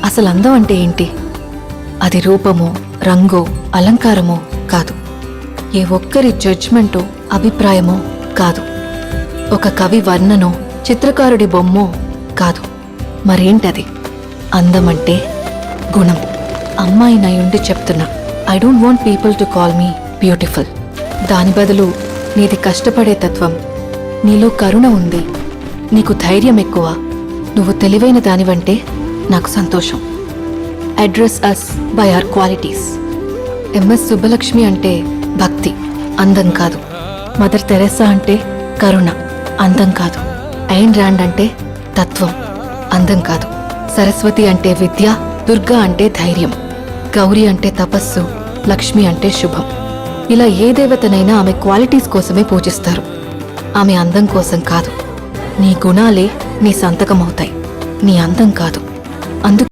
అసలు అందం అంటే ఏంటి? అది రూపమో, రంగో, అలంకారమో కాదు. ఏ ఒక్కరి జడ్జ్మెంటో, అభిప్రాయమో కాదు. ఒక కవి వర్ణనో, చిత్రకారుడి బొమ్మో కాదు. మరేంటది? అందమంటే గుణం. అమ్మాయినయుండి చెప్తున్నా, I don't want people to call me beautiful. దాని బదులు నీది కష్టపడే తత్వం, నీలో కరుణ ఉంది, నీకు ధైర్యం ఎక్కువ, నువ్వు తెలివైన దానివంటే నాకు సంతోషం. Address us by our qualities. MS Subbalakshmi అంటే భక్తి, అందం కాదు. మదర్ తెరెసా అంటే కరుణ, అందం కాదు. ఐన్ ర్యాండ్ అంటే తత్వం, అందం కాదు. సరస్వతి అంటే విద్య, దుర్గా అంటే ధైర్యం, గౌరీ అంటే తపస్సు, లక్ష్మి అంటే శుభం. ఇలా ఏ దేవతనైనా ఆమె క్వాలిటీస్ కోసమే పూజిస్తారు, ఆమె అందం కోసం కాదు. నీ గుణాలే నీ సంతకమవుతాయి, నీ అందం కాదు. అందుకు